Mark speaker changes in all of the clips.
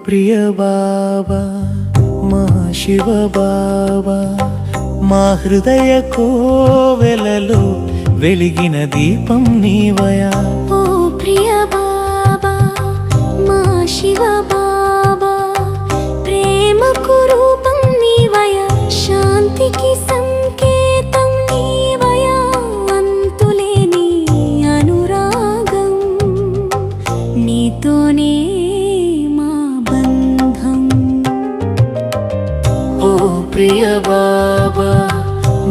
Speaker 1: ప్రియ బాబా మా శివ బాబా మా హృదయ కోవెలలో వెలిగిన దీపం నీవయా.
Speaker 2: ఓ ప్రియ బాబా మా శివ బాబా ప్రేమకు రూపం నీవయా, శాంతికి సంకేతం నీవయా, అంతులేని అనురాగం నీతోనే మా బంధం.
Speaker 1: ఓ ప్రియ బాబా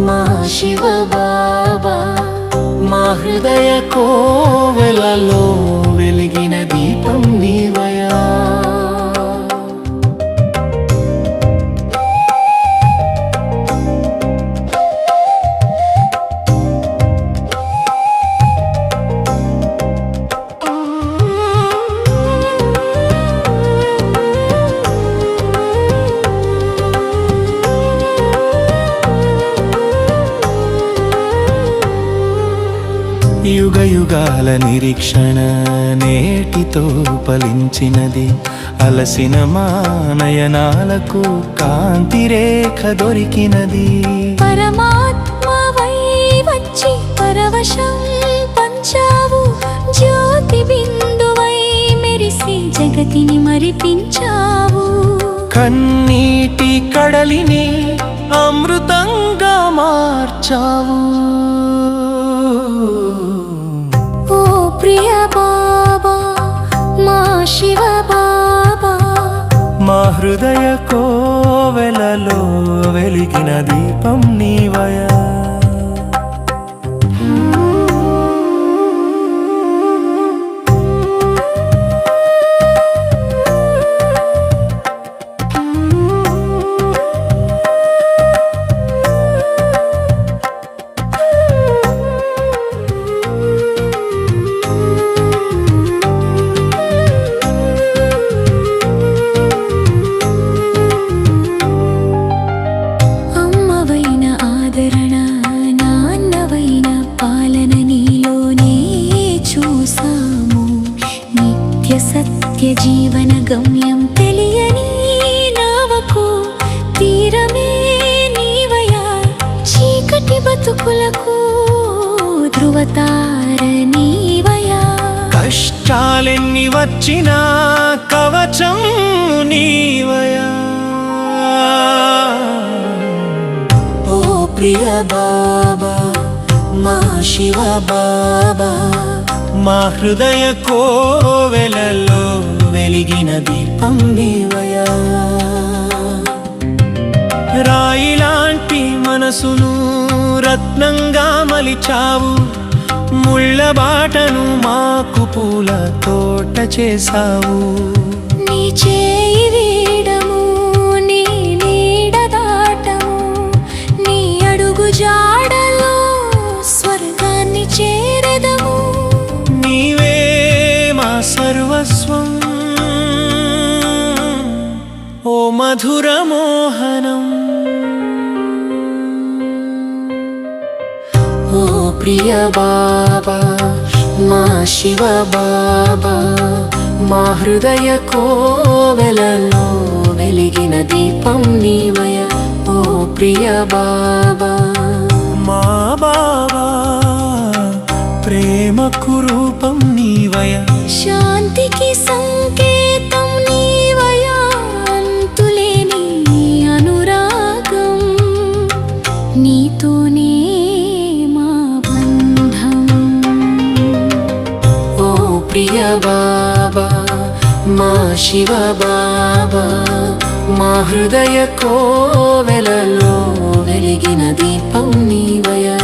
Speaker 1: మా శివ బాబా మా హృదయ కోవెలలో వెలిగిన దీపం నీవయా. యుగ యుగాల నిరీక్షణ నేటితో ఫలించినది, అలసిన మా నయనాలకు కాంతి రేఖ దొరికినది.
Speaker 2: పరమాత్మవై వచ్చి పరవశం పంచావు, జ్యోతి బిందువై మెరిసి జగతిని మరిపించావు.
Speaker 1: కన్నీటి కడలిని అమృతంగా మార్చావు.
Speaker 2: ఓ ప్రియ బాబా మా శివ బాబా
Speaker 1: మా హృదయ కోవెలలో వెలిగిన దీపం నీవయా.
Speaker 2: సత్య జీవన గమ్యం తెలియని నావకు తీరమే నీవయా, చీకటి బతుకులకు ధృవతార నీవయా.
Speaker 1: కష్టాలెన్ని వచ్చినా కవచం నీవయా. ఓ ప్రియ బాబా మా శివ బాబా మా హృదయ కోవెలలో వెలిగిన దీపం నీవయా. రాయిలాంటి మనసును రత్నంగా మలిచావు, ముళ్ళ బాటను మాకు పూల తోట చేశావు.
Speaker 2: నీ చేయి వీడము, నీ నీడ దాటము, నీ అడుగు జాడలో స్వర్గాన్ని చేరెదము.
Speaker 1: నీవే మా సర్వస్వం, ఓ మధుర మోహనం. ఓ ప్రియ బాబా మా శివ బాబా మా హృదయ కోవెలలో వెలిగిన దీపం నీవయా. ఓ ప్రియ బాబా మా బాబా ప్రేమకు రూపం నీవయా,
Speaker 2: శాంతికి సంకేతం నీవయా, అంతులేని అనురాగం నీతోనే మా బంధం.
Speaker 1: ఓ ప్రియ బాబా మా శివ బాబా మా హృదయ కోవెలలో వెలిగిన దీపం నీవయా.